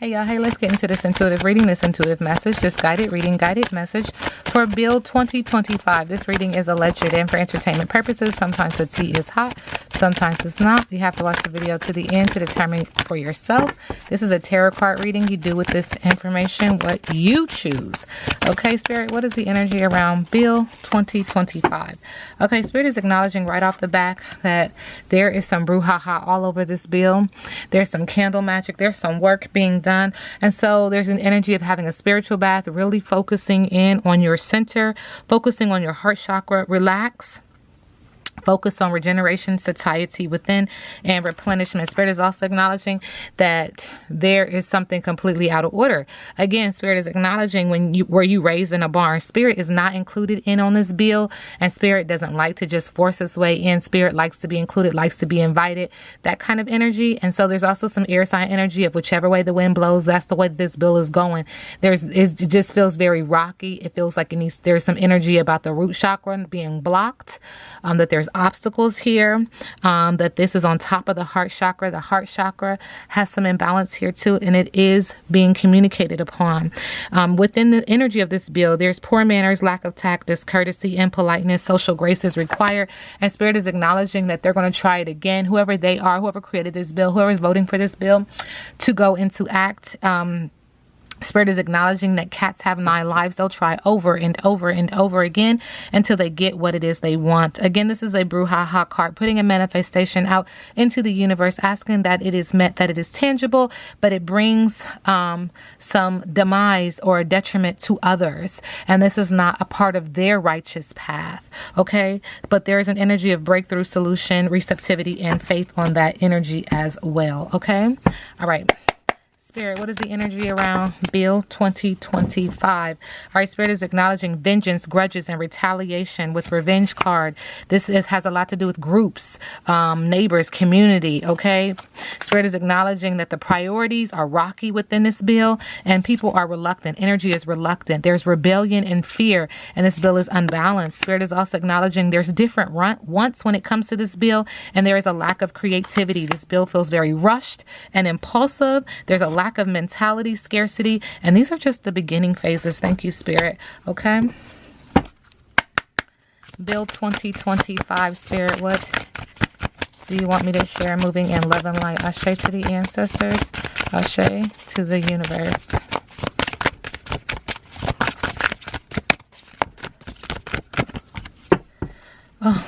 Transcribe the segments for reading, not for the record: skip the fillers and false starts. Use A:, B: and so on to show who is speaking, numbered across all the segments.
A: Hey y'all, hey, let's get into this intuitive reading, this intuitive message, this guided reading, guided message for Bill 2025. This reading is alleged and for entertainment purposes. Sometimes the tea is hot, sometimes it's not. You have to watch the video to the end to determine for yourself. This is a tarot card reading. You do with this information what you choose. Okay, Spirit, what is the energy around Bill 2025? Okay, Spirit is acknowledging right off the back that there is some brouhaha all over this bill. There's some candle magic. There's some work being done. And so there's an energy of having a spiritual bath, really focusing in on your center, focusing on your heart chakra. Relax. Focus on regeneration, satiety within, and replenishment. Spirit is also acknowledging that there is something completely out of order. Again, Spirit is acknowledging were you raised in a barn. Spirit is not included in on this bill, and Spirit doesn't like to just force its way in. Spirit likes to be included, likes to be invited, that kind of energy. And so there's also some air sign energy of whichever way the wind blows, that's the way this bill is going. It just feels very rocky. It feels like there's some energy about the root chakra being blocked, that there's obstacles here, that this is on top of the heart chakra. The heart chakra has some imbalance here too, and it is being communicated upon. Within the energy of this bill, there's poor manners, lack of tact, discourtesy, impoliteness, social grace is required, and Spirit is acknowledging that they're going to try it again, whoever they are, whoever created this bill, whoever is voting for this bill to go into act. Spirit is acknowledging that cats have 9 lives. They'll try over and over and over again until they get what it is they want. Again, this is a brouhaha card, putting a manifestation out into the universe, asking that it is met, that it is tangible, but it brings some demise or a detriment to others. And this is not a part of their righteous path. Okay. But there is an energy of breakthrough, solution, receptivity, and faith on that energy as well. Okay. All right. Spirit, what is the energy around Bill 2025? All right, Spirit is acknowledging vengeance, grudges, and retaliation with revenge card. This has a lot to do with groups, neighbors, community, okay? Spirit is acknowledging that the priorities are rocky within this bill and people are reluctant. Energy is reluctant. There's rebellion and fear, and this bill is unbalanced. Spirit is also acknowledging there's different wants when it comes to this bill, and there is a lack of creativity. This bill feels very rushed and impulsive. There's a lack of mentality, scarcity, and these are just the beginning phases. Thank you, Spirit. Okay. Bill 2025, Spirit, what do you want me to share moving in love and light? Ashe to the ancestors, Ashe to the universe. Oh.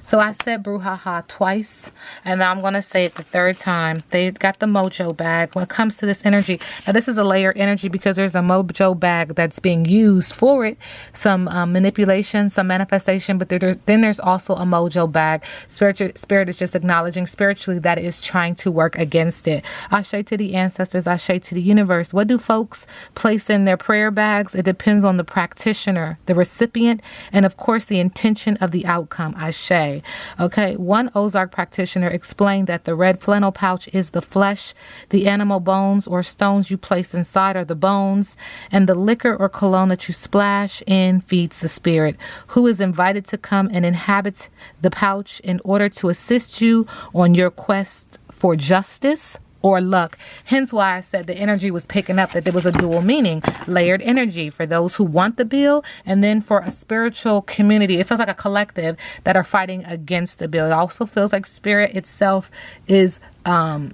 A: So I said brouhaha twice, and I'm going to say it the third time. They got the mojo bag when it comes to this energy. Now, this is a layered energy because there's a mojo bag that's being used for it. Some manipulation, some manifestation, but then there's also a mojo bag. Spirit is just acknowledging spiritually that it is trying to work against it. Ashe to the ancestors, Ashe to the universe. What do folks place in their prayer bags? It depends on the practitioner, the recipient, and of course the intention of the outcome. Ashe. Okay, one Ozark practitioner explained that the red flannel pouch is the flesh, the animal bones or stones you place inside are the bones, and the liquor or cologne that you splash in feeds the spirit, who is invited to come and inhabit the pouch in order to assist you on your quest for justice or luck. Hence why I said the energy was picking up that there was a dual meaning, layered energy for those who want the bill, and then for a spiritual community. It feels like a collective that are fighting against the bill. It also feels like Spirit itself is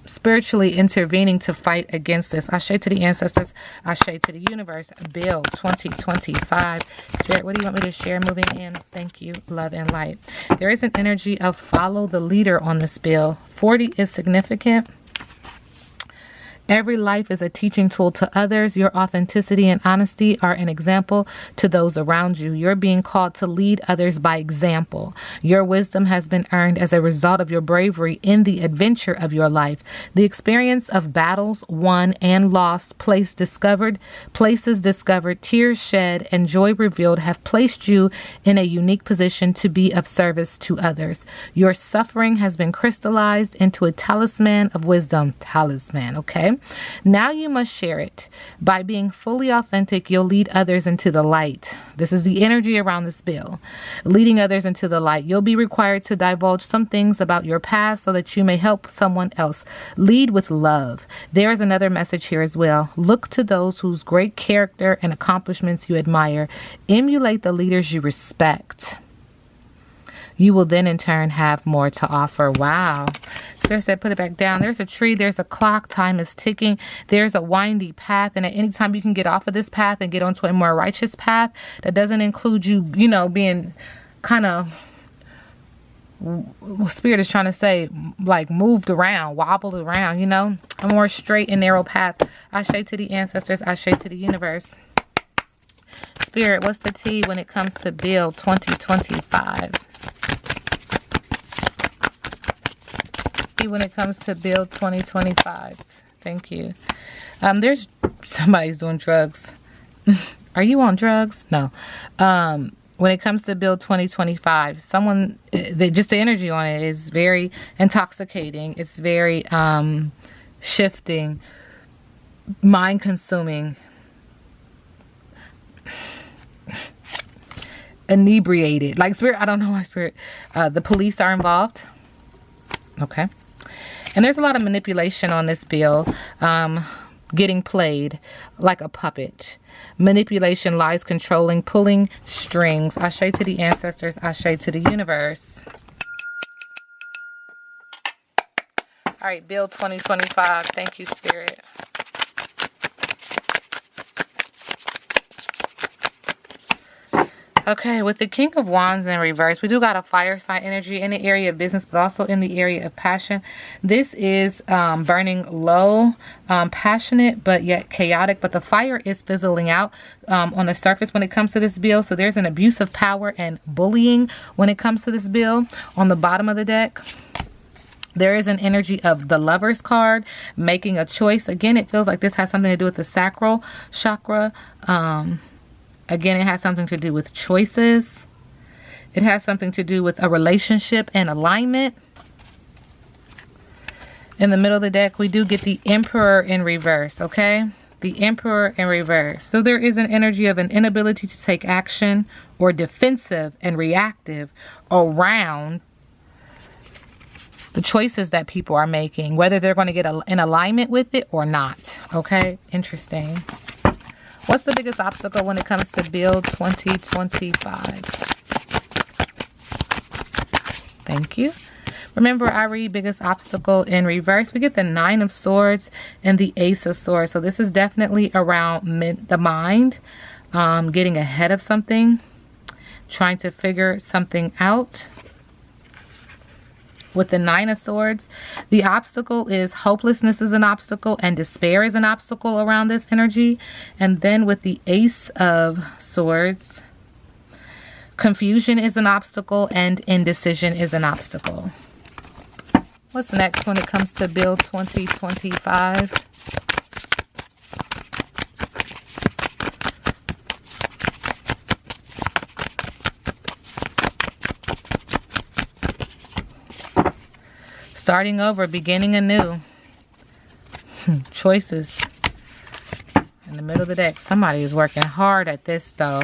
A: spiritually intervening to fight against this. Ashe to the ancestors, Ashe to the universe. Bill 2025. Spirit, what do you want me to share moving in? Thank you, love and light. There is an energy of follow the leader on this bill. 40 is significant. Every life is a teaching tool to others. Your authenticity and honesty are an example to those around you. You're being called to lead others by example. Your wisdom has been earned as a result of your bravery in the adventure of your life. The experience of battles won and lost, places discovered, tears shed, and joy revealed have placed you in a unique position to be of service to others. Your suffering has been crystallized into a talisman of wisdom. Talisman, okay? Okay. Now you must share it. By being fully authentic, you'll lead others into the light. This is the energy around this bill. Leading others into the light. You'll be required to divulge some things about your past so that you may help someone else. Lead with love. There is another message here as well. Look to those whose great character and accomplishments you admire. Emulate the leaders you respect. You will then in turn have more to offer. Wow. Spirit said, put it back down. There's a tree. There's a clock. Time is ticking. There's a windy path. And at any time you can get off of this path and get onto a more righteous path that doesn't include you, being kind of, Spirit is trying to say, like moved around, wobbled around, a more straight and narrow path. Ashe to the ancestors. Ashe to the universe. Spirit, what's the T when it comes to Bill 2025? When it comes to Bill 2025. Thank you. There's somebody's doing drugs. Are you on drugs? No. When it comes to Bill 2025, just the energy on it is very intoxicating. It's very shifting, mind consuming, inebriated. Like Spirit, I don't know why Spirit. The police are involved. Okay. And there's a lot of manipulation on this bill, getting played like a puppet. Manipulation, lies, controlling, pulling strings. Ashe to the ancestors, ashe to the universe. All right, Bill 2025. Thank you, Spirit. Okay, with the King of Wands in reverse, we do got a fire sign energy in the area of business, but also in the area of passion. This is burning low, passionate, but yet chaotic. But the fire is fizzling out on the surface when it comes to this bill. So there's an abuse of power and bullying when it comes to this bill. On the bottom of the deck, there is an energy of the Lover's card, making a choice. Again, it feels like this has something to do with the sacral chakra. Again, it has something to do with choices. It has something to do with a relationship and alignment. In the middle of the deck, we do get the Emperor in reverse, okay? The Emperor in reverse. So there is an energy of an inability to take action or defensive and reactive around the choices that people are making, whether they're going to get in alignment with it or not, okay? Interesting. What's the biggest obstacle when it comes to Bill 2025? Thank you. Remember, I read biggest obstacle in reverse. We get the Nine of Swords and the Ace of Swords. So this is definitely around the mind, getting ahead of something, trying to figure something out. With the Nine of Swords, the obstacle is hopelessness is an obstacle and despair is an obstacle around this energy. And then with the Ace of Swords, confusion is an obstacle and indecision is an obstacle. What's next when it comes to Bill 2025? Starting over, beginning anew. Choices. In the middle of the deck. Somebody is working hard at this, though.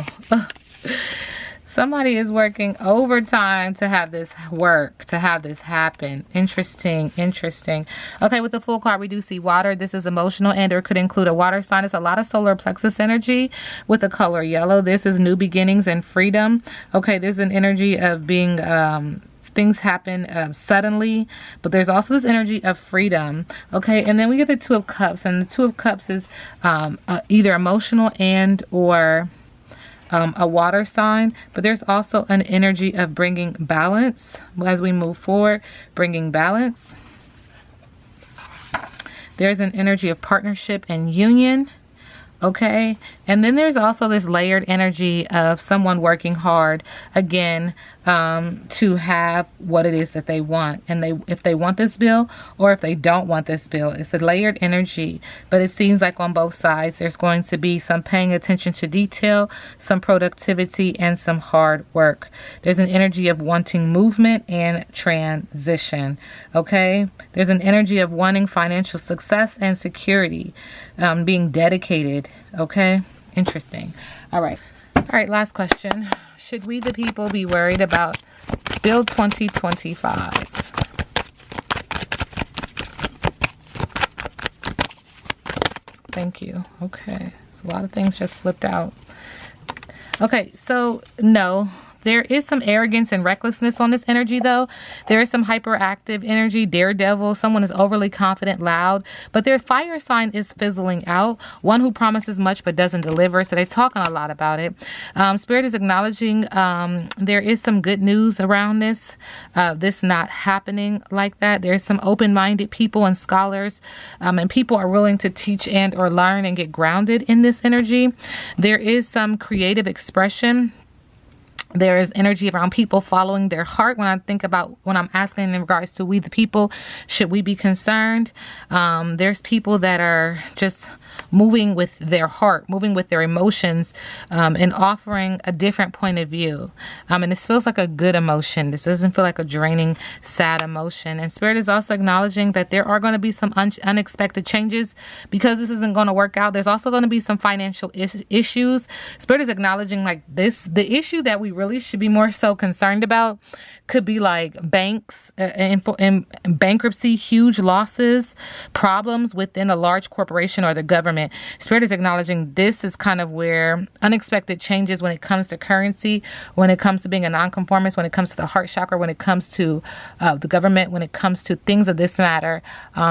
A: Somebody is working overtime to have this work, to have this happen. Interesting, interesting. Okay, with the Fool card, we do see water. This is emotional and or could include a water sign. It's a lot of solar plexus energy with the color yellow. This is new beginnings and freedom. Okay, there's an energy of being... things happen suddenly, but there's also this energy of freedom. Okay, and then we get the Two of Cups, and the Two of Cups is either emotional and or a water sign, but there's also an energy of bringing balance as we move forward, bringing balance. There's an energy of partnership and union. Okay, and then there's also this layered energy of someone working hard, again, to have what it is that they want. And if they want this bill or if they don't want this bill, it's a layered energy. But it seems like on both sides, there's going to be some paying attention to detail, some productivity, and some hard work. There's an energy of wanting movement and transition. Okay? There's an energy of wanting financial success and security, being dedicated. Okay? Interesting. All right. All right, last question. Should we, the people, be worried about Bill 2025? Thank you. Okay. So a lot of things just flipped out. Okay, so no. There is some arrogance and recklessness on this energy, though. There is some hyperactive energy, daredevil. Someone is overly confident, loud. But their fire sign is fizzling out. One who promises much but doesn't deliver. So they're talking a lot about it. Spirit is acknowledging there is some good news around this. This not happening like that. There's some open-minded people and scholars. And people are willing to teach and or learn and get grounded in this energy. There is some creative expression. There is energy around people following their heart. When I'm asking in regards to we the people, should we be concerned? There's people that are just moving with their heart, moving with their emotions, and offering a different point of view. And this feels like a good emotion. This doesn't feel like a draining, sad emotion. And Spirit is also acknowledging that there are going to be some unexpected changes because this isn't going to work out. There's also going to be some financial issues. Spirit is acknowledging like this, the issue that we really should be more so concerned about could be like banks and bankruptcy, huge losses, problems within a large corporation or the government. Spirit is acknowledging this is kind of where unexpected changes when it comes to currency, when it comes to being a nonconformist, when it comes to the heart chakra, when it comes to the government, when it comes to things of this matter.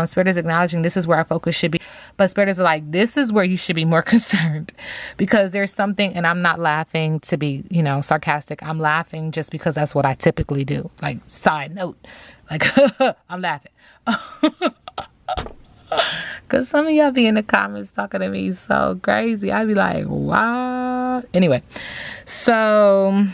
A: Spirit is acknowledging this is where our focus should be. But Spirit is like, this is where you should be more concerned because there's something, and I'm not laughing to be, sarcastic. I'm laughing just because that's what I typically do. Like, side note, like, I'm laughing. Because some of y'all be in the comments talking to me so crazy. I'd be like, what? Anyway, so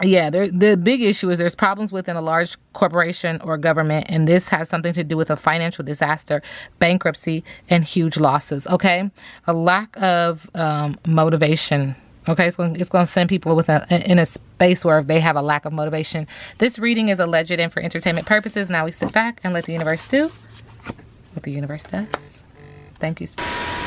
A: yeah, the big issue is there's problems within a large corporation or government, and this has something to do with a financial disaster, bankruptcy, and huge losses, okay? A lack of motivation. Okay, it's going to send people in a space where they have a lack of motivation. This reading is alleged and for entertainment purposes. Now we sit back and let the universe do what the universe does. Thank you, Spirit.